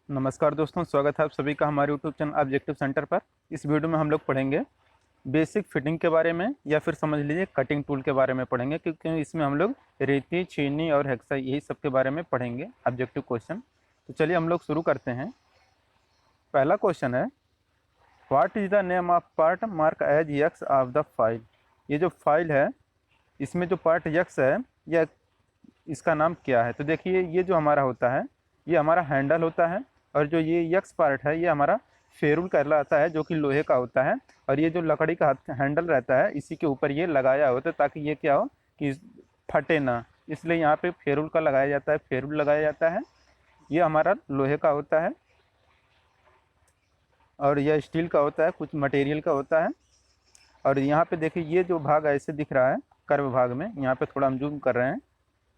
नमस्कार दोस्तों, स्वागत है आप सभी का हमारे यूट्यूब चैनल ऑब्जेक्टिव सेंटर पर। इस वीडियो में हम लोग पढ़ेंगे बेसिक फिटिंग के बारे में, या फिर समझ लीजिए कटिंग टूल के बारे में पढ़ेंगे, क्योंकि इसमें हम लोग रेती, छीनी और हेक्सा यही सब के बारे में पढ़ेंगे ऑब्जेक्टिव क्वेश्चन। तो चलिए हम लोग शुरू करते हैं। पहला क्वेश्चन है, what is the name of part marked as X of the file. ये जो फाइल है इसमें जो पार्ट यक्स है, यह इसका नाम क्या है। तो देखिए, ये जो हमारा होता है ये हमारा हैंडल होता है, और जो ये यक्स पार्ट है ये हमारा फेरुल कहलाता है, जो कि लोहे का होता है। और ये जो लकड़ी का हैंडल रहता है इसी के ऊपर ये लगाया होता है, ताकि ये क्या हो कि फटे ना, इसलिए यहाँ पे फेरुल का लगाया जाता है, फेरुल लगाया जाता है। ये हमारा लोहे का होता है और यह स्टील का होता है, कुछ मटेरियल का होता है। और यहाँ पे देखिए, ये जो भाग ऐसे दिख रहा है कर्व भाग में, यहाँ पे थोड़ा हम जूम कर रहे हैं,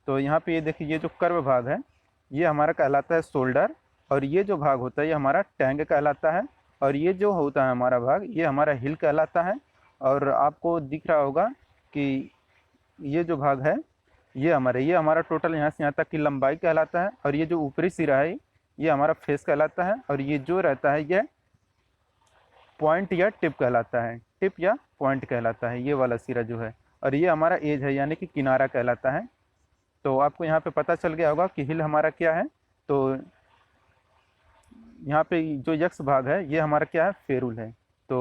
तो यहाँ पे ये देखिए, ये जो कर्व भाग है ये हमारा कहलाता है शोल्डर, और ये जो भाग होता है ये हमारा टैंग कहलाता है, और ये जो होता है हमारा भाग ये हमारा हिल कहलाता है। और आपको दिख रहा होगा कि ये जो भाग है ये हमारा टोटल यहाँ से यहाँ तक की लंबाई कहलाता है, और ये जो ऊपरी सिरा है ये हमारा फेस कहलाता है, और ये जो रहता है ये पॉइंट या टिप कहलाता है, टिप या पॉइंट कहलाता है ये वाला सिरा जो है। और ये हमारा एज है, यानी कि किनारा कहलाता है। तो आपको यहाँ पे पता चल गया होगा कि हिल हमारा क्या है। तो यहाँ पे जो यक्स भाग है ये हमारा क्या है, फेरुल है। तो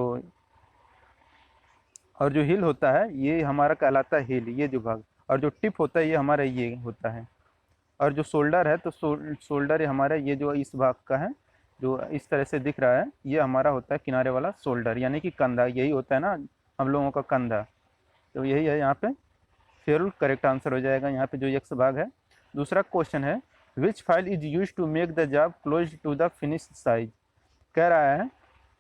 और जो हिल होता है ये हमारा कहलाता है हिल, ये जो भाग। और जो टिप होता है ये हमारा ये होता है। और जो शोल्डर है तो शोल्डर हमारा ये जो इस भाग का है, जो इस तरह से दिख रहा है, ये हमारा होता है किनारे वाला शोल्डर, यानी कि कंधा। यही होता है ना हम लोगों का कंधा, तो यही है यहाँ पे फेरुल करेक्ट आंसर हो जाएगा यहाँ पे जो यक्स भाग है। दूसरा क्वेश्चन है, which file is use to make the job close to the finish size. कह रहा है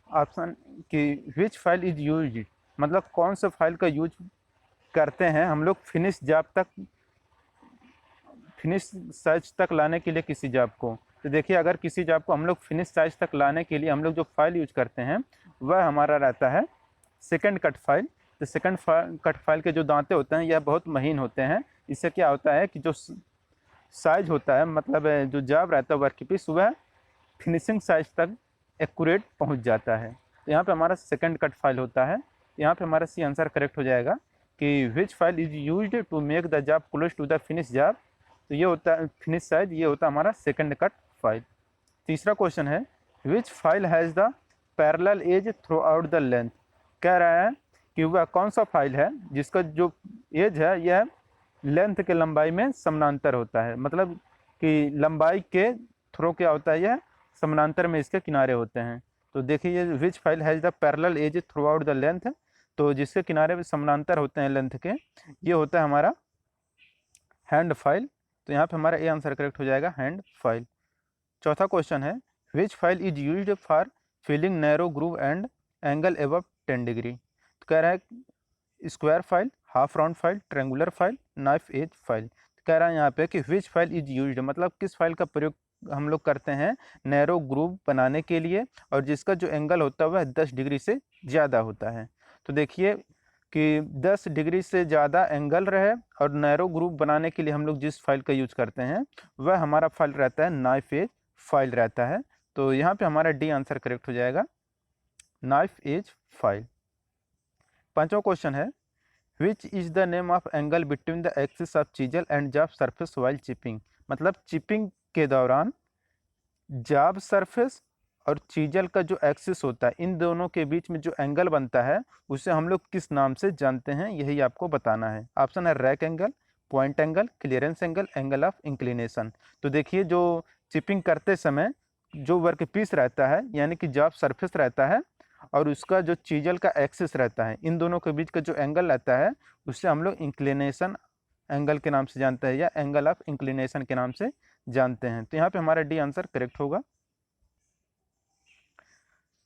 ऑप्शन कि विच फाइल इज यूज, मतलब कौन सा फाइल का यूज करते हैं हम लोग फिनिश जॉब तक, फिनिश साइज तक लाने के लिए किसी जॉब को। तो देखिए, अगर किसी जॉब को हम लोग फिनिश साइज तक लाने के लिए हम लोग जो फाइल यूज करते हैं वह हमारा रहता है सेकंड कट फाइल। तो सेकंड कट फाइल के जो दांते होते हैं यह बहुत महीन होते हैं। इससे क्या होता है कि जो साइज होता है, मतलब जो जॉब रहता है वर्क पीस, वह फिनिशिंग साइज तक एक्यूरेट पहुंच जाता है। तो यहाँ पे हमारा सेकंड कट फाइल होता है। यहाँ पे हमारा सी आंसर करेक्ट हो जाएगा कि which file is used to make the job close to the finish job. तो ये होता है फिनिश साइज, ये होता है हमारा सेकंड कट फाइल। तीसरा क्वेश्चन है, which file has the parallel edge throughout the length. कह रहा है कि वह कौन सा फाइल है जिसका जो एज है यह लेंथ के लंबाई में समानांतर होता है, मतलब कि लंबाई के थ्रू क्या होता है, यह समानांतर में इसके किनारे होते हैं। तो देखिए, which file has the parallel edge throughout the length, तो जिसके किनारे में समानांतर होते हैं लेंथ के, ये होता है हमारा हैंड फाइल। तो यहाँ पे हमारा ए आंसर करेक्ट हो जाएगा, हैंड फाइल। चौथा क्वेश्चन है, which file is used for filling narrow groove and angle above 10 degree. तो कह रहा है square file, half round file, triangular file, knife edge file. तो कह रहा है यहाँ पे कि विच फाइल इज यूज्ड, मतलब किस फाइल का प्रयोग हम लोग करते हैं नैरो ग्रूव बनाने के लिए, और जिसका जो एंगल होता है वह 10 डिग्री से ज़्यादा होता है। तो देखिए कि 10 डिग्री से ज़्यादा एंगल रहे और नैरो ग्रूव बनाने के लिए हम लोग जिस फाइल का यूज करते हैं वह हमारा फाइल रहता है नाइफ एज फाइल रहता है। तो यहाँ पे हमारा डी आंसर करेक्ट हो जाएगा, नाइफ एज फाइल। पांचवा क्वेश्चन है, which is the name of angle between the axis of chisel and job surface while chipping. मतलब चिपिंग के दौरान जॉब सरफेस और चीजल का जो एक्सिस होता है, इन दोनों के बीच में जो एंगल बनता है उसे हम लोग किस नाम से जानते हैं, यही आपको बताना है। ऑप्शन है rack angle, point angle, clearance angle, angle of inclination. तो देखिए, जो चिपिंग करते समय जो वर्क पीस रहता है, यानी कि जॉब सरफेस रहता है, और उसका जो चीजल का एक्सिस रहता है, इन दोनों के बीच का जो एंगल रहता है उससे हम लोग इंक्लिनेशन एंगल के नाम से जानते हैं, या एंगल ऑफ इंक्लिनेशन के नाम से जानते हैं। तो यहाँ पे हमारा डी आंसर करेक्ट होगा।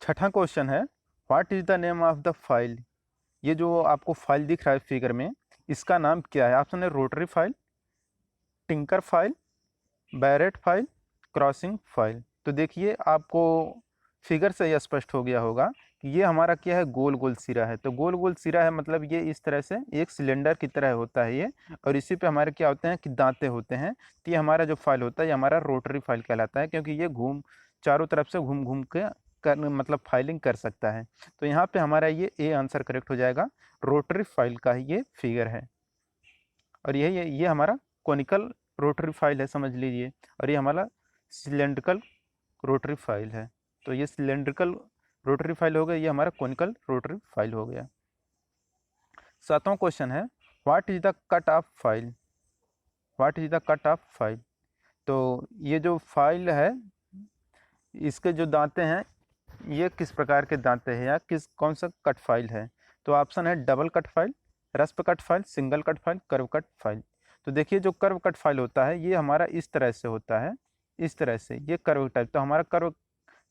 छठा क्वेश्चन है, what is the name of the file. ये जो आपको फाइल दिख रहा है फिगर में, इसका नाम क्या है। ऑप्शन है rotary file, tinker file, barrette file, crossing file. तो देखिए, आपको फिगर से यह स्पष्ट हो गया होगा कि ये हमारा क्या है, गोल गोल सिरा है। तो गोल गोल सिरा है, मतलब ये इस तरह से एक सिलेंडर की तरह होता है ये, और इसी पे हमारे क्या होते हैं कि दांते होते हैं। तो ये हमारा जो फाइल होता है ये हमारा रोटरी फाइल कहलाता है, क्योंकि ये चारों तरफ से घूम घूम के कर मतलब फाइलिंग कर सकता है। तो यहाँ पे हमारा ये ए आंसर करेक्ट हो जाएगा, रोटरी फाइल का ही ये फिगर है। और ये हमारा कोनिकल रोटरी फाइल है समझ लीजिए, और ये हमारा सिलेंड्रिकल रोटरी फाइल है। तो ये सिलेंड्रिकल रोटरी फाइल हो गया, ये हमारा कोनिकल रोटरी फाइल हो गया। 7वां क्वेश्चन है what is the cut off file, what is the cut off file. तो ये जो फाइल है इसके जो दांते हैं ये किस प्रकार के दांते हैं या कौन सा कट फाइल है। तो ऑप्शन है double cut file, rasp cut file, single cut file, curve cut file. तो देखिए जो कर्व कट फाइल होता है ये हमारा इस तरह से होता है, इस तरह से ये कर्व टाइप, तो हमारा कर्व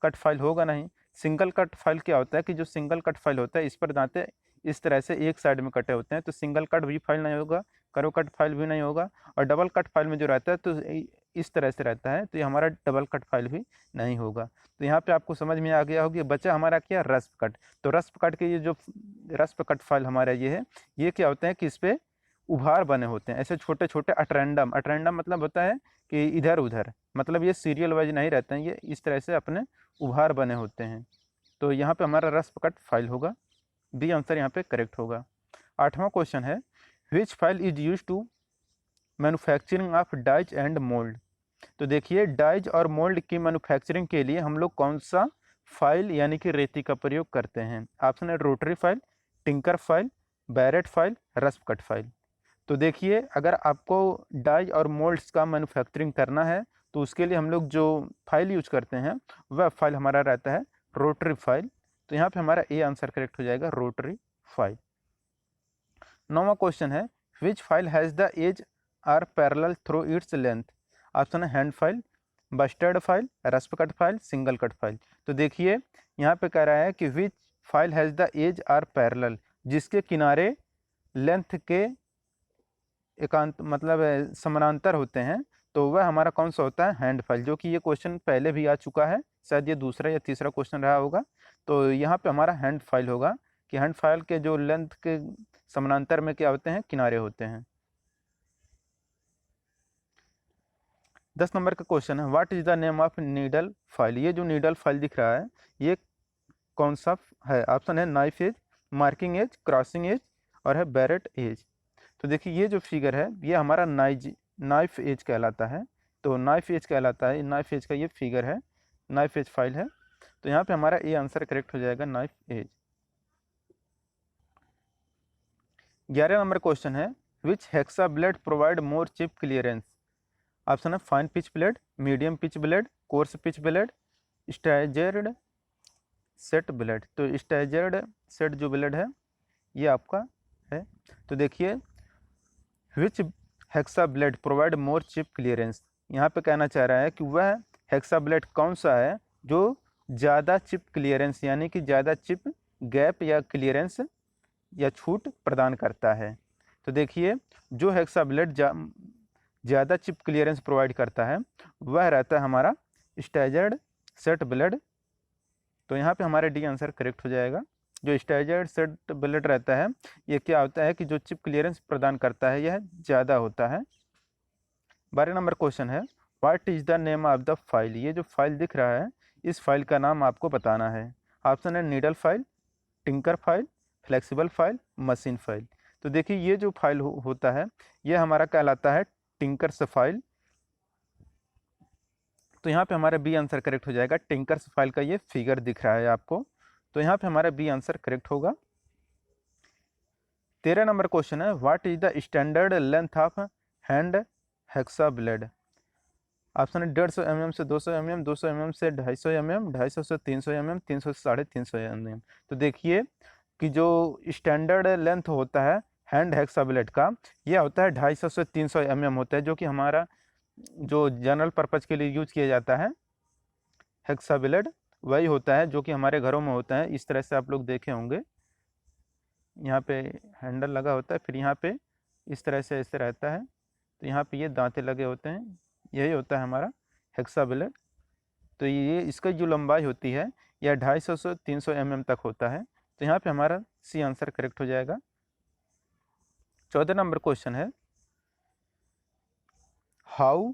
कट फाइल होगा नहीं। सिंगल कट फाइल क्या होता है कि जो सिंगल कट फाइल होता है इस पर दांते इस तरह से एक साइड में कटे होते हैं, तो सिंगल कट भी फाइल नहीं होगा, कर्व कट फाइल भी नहीं होगा। और डबल कट फाइल में जो रहता है तो इस तरह से रहता है, तो ये हमारा डबल कट फाइल भी नहीं होगा। तो यहाँ पे आपको समझ में आ गया होगी, बचा हमारा क्या रस्प कट। तो रस्प कट के ये जो रस्प कट फाइल हमारा ये है, ये क्या होते हैं कि इस पे उभार बने होते हैं ऐसे छोटे छोटे अटरेंडम, अटरेंडम मतलब होता है कि इधर उधर, मतलब ये सीरियल वाइज नहीं रहते हैं, ये इस तरह से अपने उभार बने होते हैं। तो यहाँ पे हमारा रस्प कट फाइल होगा, बी आंसर यहाँ पे करेक्ट होगा। 8वां क्वेश्चन है which file is use to manufacturing of dies and mold. तो देखिए डाइज और मोल्ड की मैन्युफैक्चरिंग के लिए हम लोग कौन सा फाइल यानी कि रेती का प्रयोग करते हैं। ऑप्शन है rotary file, tinker file, barrette file, rasp cut file. तो देखिए अगर आपको डाइज और मोल्ड्स का मैन्युफैक्चरिंग करना है तो उसके लिए हम लोग जो फाइल यूज करते हैं वह फाइल हमारा रहता है रोटरी फाइल। तो यहाँ पे हमारा ए आंसर करेक्ट हो जाएगा, रोटरी फाइल। 9वां क्वेश्चन है which file has the edge are parallel through its length. Option है hand file, bastard file, rasp cut file, single cut file. तो देखिए यहाँ पे कह रहा है कि which file has the edge are parallel, जिसके किनारे लेंथ के एकांत मतलब समानांतर होते हैं, तो वह हमारा कौन सा होता है, हैंड फाइल। जो कि ये क्वेश्चन पहले भी आ चुका है, शायद ये दूसरा या तीसरा क्वेश्चन रहा होगा। तो यहाँ पे हमारा हैंड फाइल होगा कि हैंड फाइल के जो लेंथ के समानांतर में क्या होते हैं, किनारे होते हैं। 10 नंबर का क्वेश्चन है what is the name of needle file. ये जो नीडल फाइल दिख रहा है ये कौन सा है। ऑप्शन है knife edge, marking edge, crossing edge और है बैरेट एज। तो देखिए ये जो फिगर है ये हमारा नाइफ एज कहलाता है। तो नाइफ एज कहलाता है, नाइफ एज का ये फिगर है, नाइफ एज फाइल है। तो यहाँ पे हमारा ए आंसर करेक्ट हो जाएगा, नाइफ एज। 11 नंबर क्वेश्चन है which hexa blade provide more chip clearance. Option है fine pitch blade, medium pitch blade, coarse pitch blade, staggered set blade. तो स्टैजर्ड सेट जो ब्लेड है ये आपका है। तो देखिए which hexa blade provide more chip clearance, यहाँ पे कहना चाह रहा है कि वह हेक्सा ब्लेड कौन सा है जो ज़्यादा चिप क्लियरेंस यानी कि ज़्यादा चिप गैप या क्लियरेंस या छूट प्रदान करता है। तो देखिए जो हेक्सा ब्लेड ज़्यादा चिप क्लियरेंस प्रोवाइड करता है वह रहता है हमारा स्टैजर्ड सेट ब्लेड। तो यहाँ पे हमारे डी आंसर करेक्ट हो जाएगा। जो स्टैजर्ड सेट ब्लेड रहता है ये क्या होता है कि जो चिप क्लियरेंस प्रदान करता है यह ज़्यादा होता है। 12 नंबर क्वेश्चन है what is the name of the file. ये जो फाइल दिख रहा है इस फाइल का नाम आपको बताना है। ऑप्शन है needle file, tinker file, flexible file, machine file. तो देखिए ये जो फाइल होता है ये हमारा कहलाता है टिंकर्स फाइल। तो यहाँ पे हमारा बी आंसर करेक्ट हो जाएगा, टिंकर्स फाइल का ये फिगर दिख रहा है आपको। तो यहाँ पे हमारा बी आंसर करेक्ट होगा। 13 नंबर क्वेश्चन है what is the standard length of hand hexa blade. Option है 150 mm से 200 mm, 200 mm से 250 mm, 250 से 300 mm, 300 से 350 mm। तो देखिए कि जो स्टैंडर्ड लेंथ होता है हैंड हेक्सा ब्लेड का यह होता है 250 से 300 mm होता है, जो कि हमारा जो जनरल पर्पज़ के लिए यूज किया जाता है हेक्सा ब्लेड वही होता है जो कि हमारे घरों में होता है। इस तरह से आप लोग देखे होंगे, यहाँ पे हैंडल लगा होता है, फिर यहाँ पे इस तरह से ऐसे रहता है, तो यहाँ पे ये दांते लगे होते हैं, यही होता है हमारा हेक्सा ब्लेड। तो ये इसका जो लंबाई होती है यह 250 से 300 mm तक होता है। तो यहाँ पे हमारा सी आंसर करेक्ट हो जाएगा। 14 नंबर क्वेश्चन है how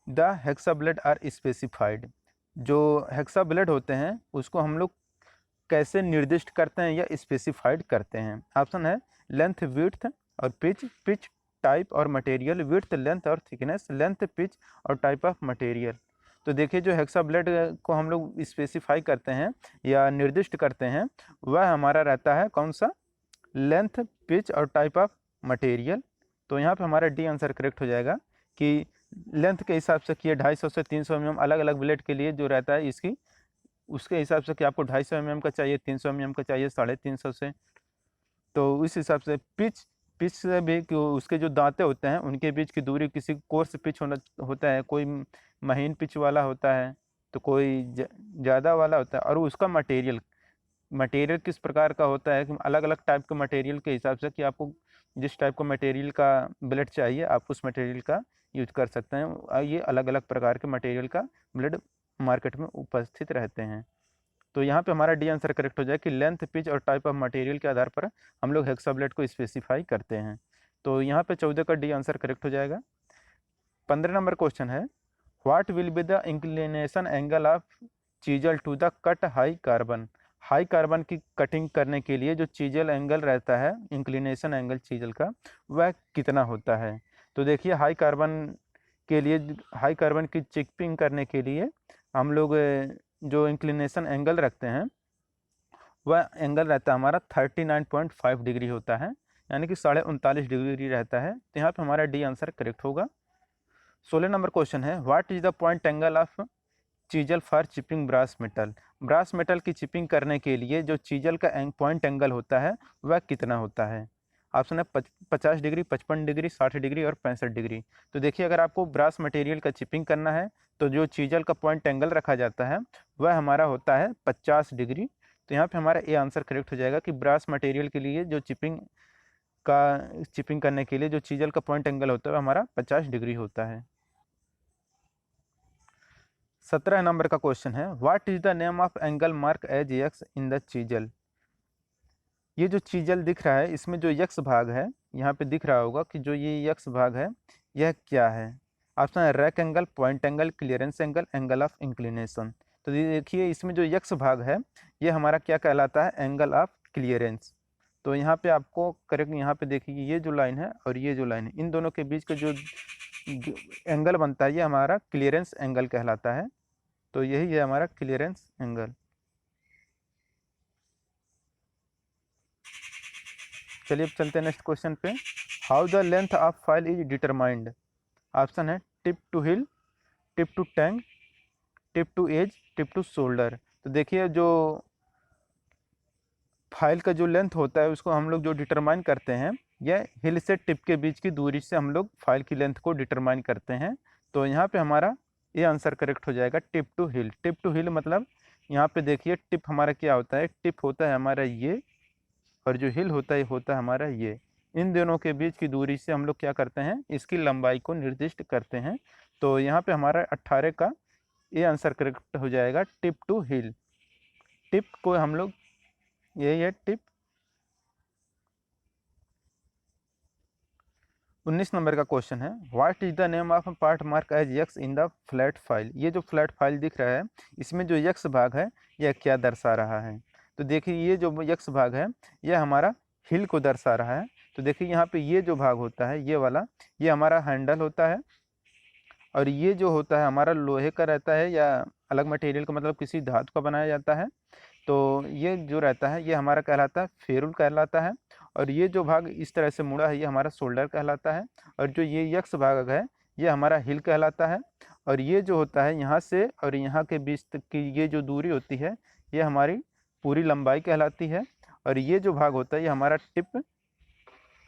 the hacksaw blade are specified. जो हेक्सा ब्लेड होते हैं उसको हम लोग कैसे निर्दिष्ट करते हैं या स्पेसिफाइड करते हैं। ऑप्शन है लेंथ, विड्थ और पिच, पिच टाइप और मटेरियल, विड्थ लेंथ और थिकनेस, लेंथ पिच और टाइप ऑफ मटेरियल। तो देखिए जो हेक्सा ब्लेड को हम लोग स्पेसिफाई करते हैं या निर्दिष्ट करते हैं वह हमारा रहता है कौन सा, लेंथ, पिच और टाइप ऑफ मटेरियल। तो यहाँ पे हमारा डी आंसर करेक्ट हो जाएगा कि लेंथ के हिसाब से कि 250 से 300 mm अलग अलग ब्लेड के लिए जो रहता है इसकी, उसके हिसाब से कि आपको 250 mm का चाहिए, 300 mm का चाहिए, 350 से, तो इस हिसाब से पिच, पिच से भी कि उसके जो दांते होते हैं उनके बीच की दूरी, किसी कोर्स पिच होता है, कोई महीन पिच वाला होता है, तो कोई ज़्यादा वाला होता है, और उसका मटेरियल, मटेरियल किस प्रकार का होता है कि अलग अलग टाइप के मटेरियल के हिसाब से कि आपको जिस टाइप का मटेरियल का ब्लेड चाहिए आप उस मटेरियल का यूज कर सकते हैं। ये अलग अलग प्रकार के मटेरियल का ब्लेड मार्केट में उपस्थित रहते हैं। तो यहाँ पे हमारा डी आंसर करेक्ट हो जाए कि लेंथ, पिच और टाइप ऑफ मटेरियल के आधार पर हम लोग हेक्सा ब्लेड को स्पेसिफाई करते हैं। तो यहाँ पे 14 का डी आंसर करेक्ट हो जाएगा। 15 नंबर क्वेश्चन है, what will be the inclination angle of chisel to the cut high carbon. High carbon की कटिंग करने के लिए जो चीजल एंगल रहता है, इंक्लिनेशन एंगल चीजल का, वह कितना होता है। तो देखिए हाई कार्बन के लिए, हाई कार्बन की चिपिंग करने के लिए हम लोग जो इंक्लिनेशन एंगल रखते हैं वह एंगल रहता है हमारा 39.5 डिग्री होता है, यानी कि 39.5 डिग्री रहता है। तो यहाँ पे हमारा डी आंसर करेक्ट होगा। 16 नंबर क्वेश्चन है, what is the point angle of chisel for chipping brass metal. Brass metal की चिपिंग करने के लिए जो चीजल का पॉइंट एंगल होता है वह कितना होता है। ऑप्शन है 50 डिग्री, 55 डिग्री, 60 डिग्री और 65 डिग्री। तो देखिए अगर आपको ब्रास मटेरियल का चिपिंग करना है तो जो चीजल का पॉइंट एंगल रखा जाता है वह हमारा होता है 50 डिग्री। तो यहाँ पे हमारा ए आंसर करेक्ट हो जाएगा कि ब्रास मटेरियल के लिए जो चिपिंग करने के लिए जो चीजल का पॉइंट एंगल होता है वह हमारा 50 डिग्री होता है। 17 नंबर का क्वेश्चन है, what is the name of angle marked as X in the chisel. ये जो चीजल दिख रहा है इसमें जो यक्स भाग है, यहाँ पे दिख रहा होगा कि जो ये यक्स भाग है यह क्या है। ऑप्शन है rack angle, point angle, clearance angle, angle of inclination. तो ये देखिए इसमें जो यक्स भाग है ये हमारा क्या कहलाता है, एंगल ऑफ क्लियरेंस। तो यहाँ पे आपको करेक्ट, यहाँ पे देखिए ये जो लाइन है और ये जो लाइन है इन दोनों के बीच का जो एंगल बनता है ये हमारा क्लियरेंस एंगल कहलाता है। तो यही है हमारा क्लियरेंस एंगल। चलिए अब चलते हैं नेक्स्ट क्वेश्चन पे। How the length of file is determined. Option है tip to heel, tip to tank, tip to edge, tip to shoulder. तो देखिए जो फाइल का जो लेंथ होता है उसको हम लोग जो डिटरमाइन करते हैं यह हिल से टिप के बीच की दूरी से हम लोग फाइल की लेंथ को डिटरमाइन करते हैं। तो यहाँ पे हमारा ये आंसर करेक्ट हो जाएगा tip to heel. Tip to heel मतलब यहाँ पे देखिए टिप हमारा क्या होता है, टिप होता है हमारा ये, और जो हिल होता है हमारा ये। इन दोनों के बीच की दूरी से हम लोग क्या करते हैं, इसकी लंबाई को निर्दिष्ट करते हैं। तो यहाँ पे हमारा 18 का ये आंसर करेक्ट हो जाएगा टिप टू हिल। टिप को हम लोग, यही है टिप। 19 नंबर का क्वेश्चन है, what is the name of part marked as X in the flat file. ये जो फ्लैट फाइल दिख रहा है इसमें जो यक्स भाग है यह क्या दर्शा रहा है। तो देखिए ये जो यक्स भाग है यह हमारा हिल को दर्शा रहा है। तो देखिए यहाँ पे ये जो भाग होता है ये वाला, ये हमारा हैंडल होता है, और ये जो होता है हमारा लोहे का रहता है या अलग मटेरियल का, मतलब किसी धातु का बनाया जाता है। तो ये जो रहता है ये हमारा कहलाता है फेरुल कहलाता है, और ये जो भाग इस तरह से मुड़ा है ये हमारा शोल्डर कहलाता है, और जो ये यक्स भाग है ये हमारा हिल कहलाता है। और ये जो होता है यहाँ से और यहाँ के बीच तक की ये जो दूरी होती है ये हमारी पूरी लंबाई कहलाती है। और ये जो भाग होता है ये हमारा टिप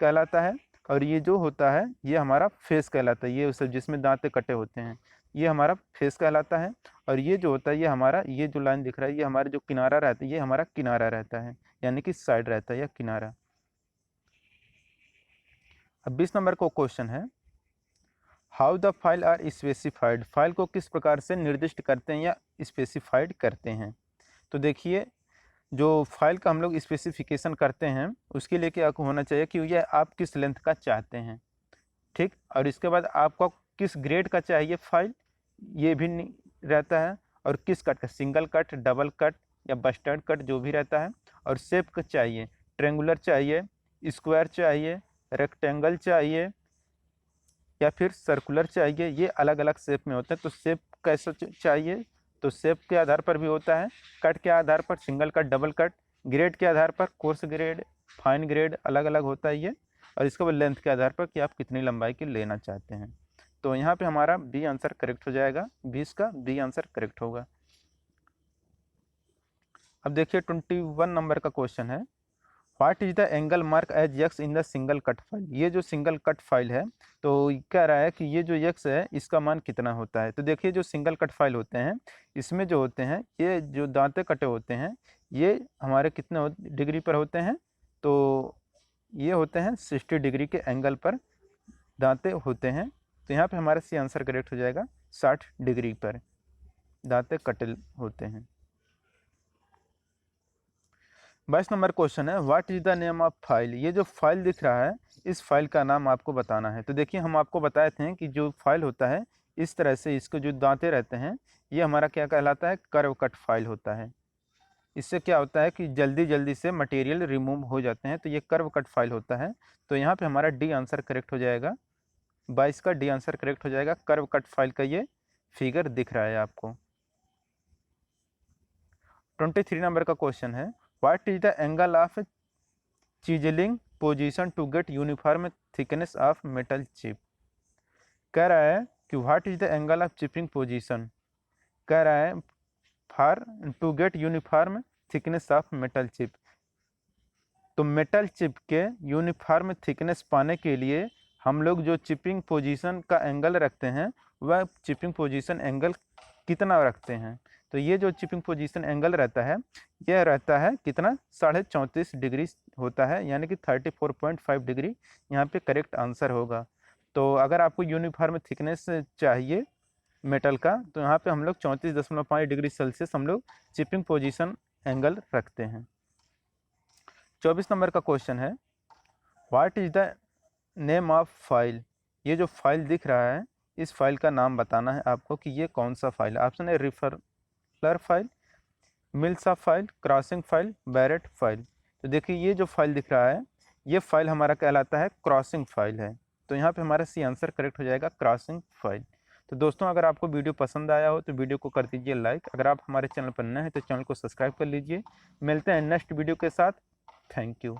कहलाता है, और ये जो होता है ये हमारा फेस कहलाता है, ये सब जिसमें दांतें कटे होते हैं ये हमारा फेस कहलाता है। और ये जो होता है ये हमारा, ये जो लाइन दिख रहा है ये हमारा जो किनारा रहता है ये हमारा किनारा रहता है, यानी कि साइड रहता है या किनारा। अब 20 नंबर को क्वेश्चन है, how the file are specified. File को किस प्रकार से निर्दिष्ट करते हैं या स्पेसिफाइड करते हैं। तो देखिए जो फाइल का हम लोग स्पेसिफिकेशन करते हैं उसके लिए क्या होना चाहिए कि यह आप किस लेंथ का चाहते हैं, ठीक, और इसके बाद आपको किस ग्रेड का चाहिए फाइल ये भी रहता है, और किस कट का, सिंगल कट, डबल कट या बस्टर्ड कट जो भी रहता है, और शेप का चाहिए, ट्रेंगुलर चाहिए, स्क्वायर चाहिए, रेक्टेंगल चाहिए या फिर सर्कुलर चाहिए, ये अलग अलग शेप में होते हैं। तो शेप कैसा चाहिए, तो शेप के आधार पर भी होता है, कट के आधार पर single cut, double cut, grade के आधार पर कोर्स ग्रेड, फाइन ग्रेड अलग अलग होता है ये, और इसके बाद लेंथ के आधार पर कि आप कितनी लंबाई की लेना चाहते हैं। तो यहाँ पे हमारा बी आंसर करेक्ट हो जाएगा, 20 का बी आंसर करेक्ट होगा। अब देखिए 21 नंबर का क्वेश्चन है, what is the angle marked as X in the single cut file. ये जो सिंगल कट फाइल है तो कह रहा है कि ये जो यक्स है इसका मान कितना होता है। तो देखिए जो सिंगल कट फाइल होते हैं इसमें जो होते हैं ये जो दांते कटे होते हैं ये हमारे कितने डिग्री पर होते हैं, तो ये होते हैं 60 डिग्री के एंगल पर दांते होते हैं। तो यहाँ पे हमारा सी आंसर करेक्ट हो जाएगा, 60 डिग्री पर दांते कटे होते हैं। 22 नंबर क्वेश्चन है, what is the name of file. ये जो फाइल दिख रहा है इस फाइल का नाम आपको बताना है। तो देखिए हम आपको बताए थे कि जो फाइल होता है इस तरह से इसको जो दांते रहते हैं ये हमारा क्या कहलाता है, कर्व कट फाइल होता है। इससे क्या होता है कि जल्दी जल्दी से मटेरियल रिमूव हो जाते हैं, तो ये कर्व कट फाइल होता है। तो यहाँ पे हमारा डी आंसर करेक्ट हो जाएगा, 22 का डी आंसर करेक्ट हो जाएगा। कर्व कट फाइल का ये फिगर दिख रहा है आपको। 23 नंबर का क्वेश्चन है, what is the angle of chiselling position to get uniform thickness of metal chip. कह रहा है कि what is the angle of chipping position, कह रहा है for to get uniform thickness of metal chip. तो मेटल चिप के uniform thickness पाने के लिए हम लोग जो चिपिंग पोजीशन का एंगल रखते हैं वह चिपिंग पोजीशन एंगल कितना रखते हैं। तो ये जो चिपिंग पोजीशन एंगल रहता है यह रहता है कितना, 34.5 डिग्री होता है, यानी कि 34.5 डिग्री यहाँ पे करेक्ट आंसर होगा। तो अगर आपको यूनिफॉर्म थिकनेस चाहिए मेटल का तो यहाँ पे हम लोग 34.5 डिग्री सेल्सियस हम लोग चिपिंग पोजीशन एंगल रखते हैं। 24 नंबर का क्वेश्चन है, what is the name of file. ये जो फाइल दिख रहा है इस फाइल का नाम बताना है आपको कि ये कौन सा फाइल है। ऑप्शन है riffler file, mill saw file, crossing file, barrette file. तो देखिए ये जो फाइल दिख रहा है ये फाइल हमारा कहलाता है क्रॉसिंग फाइल है। तो यहाँ पे हमारा सी आंसर करेक्ट हो जाएगा, क्रॉसिंग फाइल। तो दोस्तों अगर आपको वीडियो पसंद आया हो तो वीडियो को कर दीजिए लाइक। अगर आप हमारे चैनल पर नए हैं तो चैनल को सब्सक्राइब कर लीजिए। मिलते हैं नेक्स्ट वीडियो के साथ। Thank you.